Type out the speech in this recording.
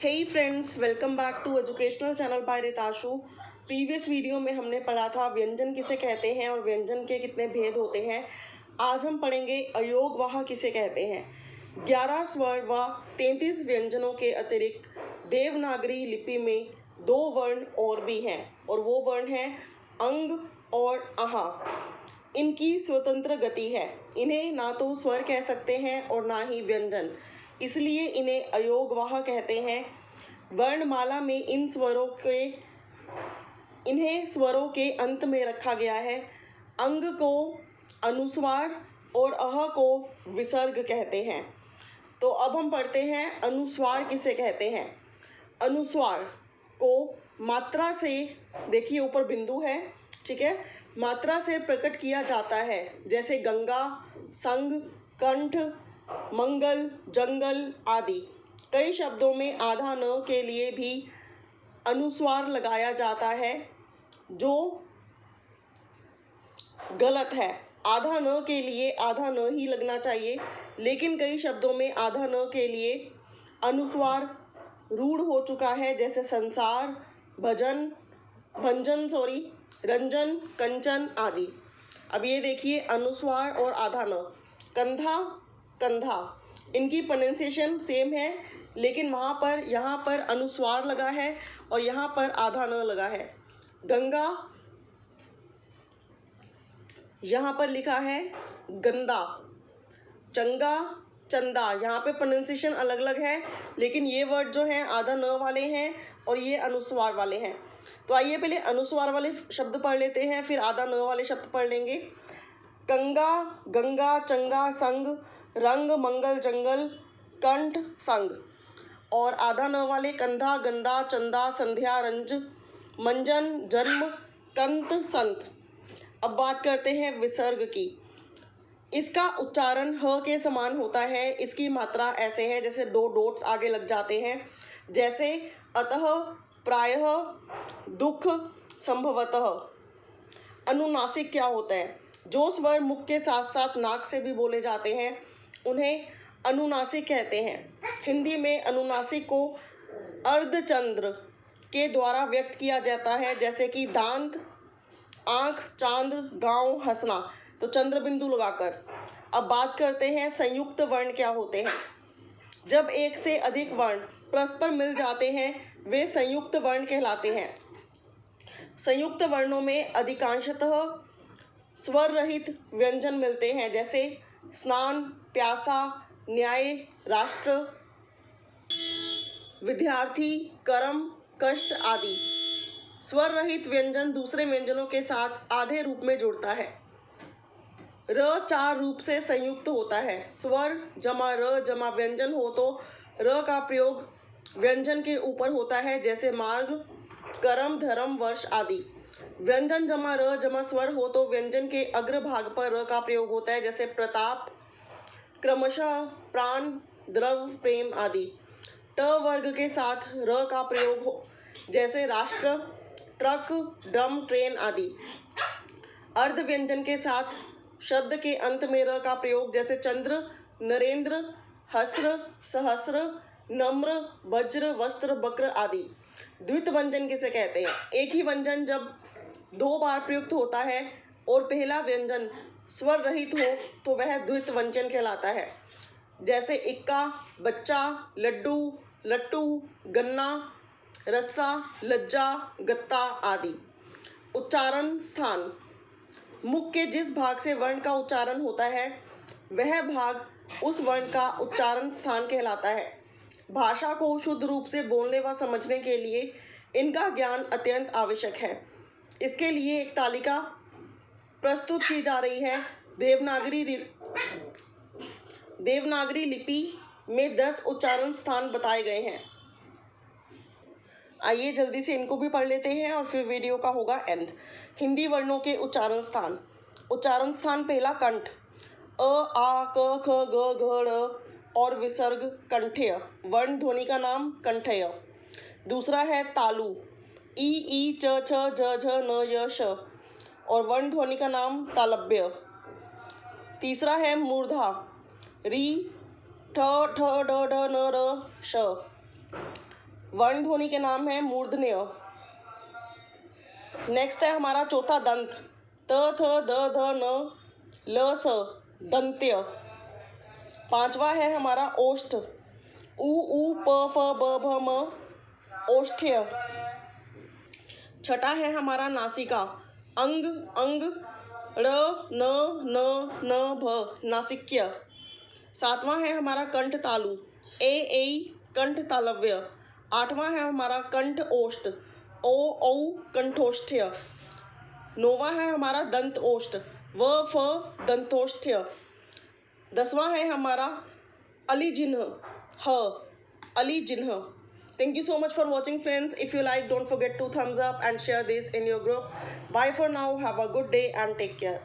Hey friends, welcome back to educational channel by Ritashu. Previous video में हमने पढ़ा था व्यंजन किसे कहते हैं और व्यंजन के कितने भेद होते हैं। आज हम पढ़ेंगे अयोगवाह किसे कहते हैं। 11 स्वर व 33 व्यंजनों के अतिरिक्त देवनागरी लिपि में 2 वर्ण और भी हैं और वो वर्ण हैं अंग और आहा। इनकी स्वतंत्र गति है। इन्हें ना तो स्वर कह सकते हैं और ना ही व्यंजन, इसलिए इन्हें अयोगवाह कहते हैं। वर्णमाला में इन्हें स्वरों के अंत में रखा गया है। अंग को अनुस्वार और अह को विसर्ग कहते हैं। तो अब हम पढ़ते हैं अनुस्वार किसे कहते हैं। अनुस्वार को मात्रा से, देखिए ऊपर बिंदु है, ठीक है, मात्रा से प्रकट किया जाता है, जैसे गंगा, संग, कंठ, मंगल, जंगल आदि। कई शब्दों में आधा न के लिए भी अनुस्वार लगाया जाता है, जो गलत है। आधा न के लिए आधा न ही लगना चाहिए, लेकिन कई शब्दों में आधा न के लिए अनुस्वार रूढ़ हो चुका है, जैसे संसार, भंजन, रंजन, कंचन आदि। अब ये देखिए अनुस्वार और आधा न। कंधा, कंधा, इनकी प्रोनाउंसिएशन सेम है, लेकिन यहाँ पर अनुस्वार लगा है और यहाँ पर आधा न लगा है। गंगा, यहाँ पर लिखा है गंदा। चंगा, चंदा, यहाँ पे प्रोनाउंसिएशन अलग अलग है, लेकिन ये वर्ड जो हैं आधा न वाले हैं और ये अनुस्वार वाले हैं। तो आइए पहले अनुस्वार वाले शब्द पढ़ लेते हैं, फिर आधा न वाले शब्द पढ़ लेंगे। कंगा, गंगा, चंगा, संग, रंग, मंगल, जंगल, कंठ, संग। और आधा न वाले कंधा, गंदा, चंदा, संध्या, रंज, मंजन, जन्म, कंत, संत। अब बात करते हैं विसर्ग की। इसका उच्चारण ह के समान होता है। इसकी मात्रा ऐसे है, जैसे 2 डॉट्स आगे लग जाते हैं, जैसे अतः, प्रायः, दुख, संभवतः। अनुनासिक क्या होता है? जो स्वर मुख के साथ साथ नाक से भी बोले जाते हैं उन्हें अनुनासिक कहते हैं। हिंदी में अनुनासिक को अर्धचंद्र के द्वारा व्यक्त किया जाता है, जैसे कि दांत, आँख, चांद, गांव, हंसना, तो चंद्र बिंदु लगाकर। अब बात करते हैं संयुक्त वर्ण क्या होते हैं। जब एक से अधिक वर्ण परस्पर मिल जाते हैं वे संयुक्त वर्ण कहलाते हैं। संयुक्त वर्णों में अधिकांशतः स्वर रहित व्यंजन मिलते हैं, जैसे स्नान, प्यासा, न्याय, राष्ट्र, विद्यार्थी, कर्म, कष्ट आदि। स्वर रहित व्यंजन दूसरे व्यंजनों के साथ आधे रूप में जुड़ता है। र 4 रूप से संयुक्त होता है। स्वर जमा र जमा व्यंजन हो तो र का प्रयोग व्यंजन के ऊपर होता है, जैसे मार्ग, कर्म, धर्म, वर्ष आदि। व्यंजन जमा र जमा स्वर हो तो व्यंजन के अग्र भाग पर र का प्रयोग होता है, जैसे प्रताप, क्रमशः, प्राण, द्रव, प्रेम आदि। ट वर्ग के साथ र का प्रयोग हो, जैसे राष्ट्र, ट्रक, ड्रम, ट्रेन आदि। अर्ध व्यंजन के साथ शब्द के अंत में र का प्रयोग, जैसे चंद्र, नरेंद्र, हस्र, सहस्र, नम्र, वज्र, वस्त्र, बक्र आदि। द्वित व्यंजन किसे कहते हैं? एक ही व्यंजन जब 2 बार प्रयुक्त होता है और पहला व्यंजन स्वर रहित हो तो वह द्वित व्यंजन कहलाता है, जैसे इक्का, बच्चा, लड्डू, लट्टू, गन्ना, रस्सा, लज्जा, गत्ता आदि। उच्चारण स्थान। मुख के जिस भाग से वर्ण का उच्चारण होता है वह भाग उस वर्ण का उच्चारण स्थान कहलाता है। भाषा को शुद्ध रूप से बोलने व समझने के लिए इनका ज्ञान अत्यंत आवश्यक है। इसके लिए एक तालिका प्रस्तुत की जा रही है। देवनागरी लिपि में 10 उच्चारण स्थान बताए गए हैं। आइए जल्दी से इनको भी पढ़ लेते हैं और फिर वीडियो का होगा एंड। हिंदी वर्णों के उच्चारण स्थान। उच्चारण स्थान पहला कंठ, अ, आ, क, ख, ग, घ, ड़ और विसर्ग कंठ्य, वर्ण ध्वनि का नाम कंठ्य। दूसरा है तालु, ई, च, छ, ज, झ, न, य, श और वर्ण ध्वनि का नाम तालव्य। तीसरा है मूर्धा, री, ठ, ठ, ड, ढ, न, र, श। वर्ण ध्वनि के नाम है मूर्धन्य। नेक्स्ट है हमारा चौथा दंत, त थ द ध न ल स दंत्य। पांचवा है हमारा ओष्ठ, उ प फ ब भ म ओष्ठ्य। छठा है हमारा नासिका, अंग अंग ड़ न न भ नासिक्य। सातवां है हमारा कंठ तालु, ए कंठ तालव्य। आठवां है हमारा कंठ ओष्ठ, ओ औ कंठोष्ठ्य। नौवां है हमारा दंत ओष्ठ, व फ दंतोष्ठ्य। 10वां है हमारा अलिजिह्न, ह अलिजिह्न। Thank you so much for watching, friends. If you like, don't forget to thumbs up and share this in your group. Bye for now. Have a good day and take care.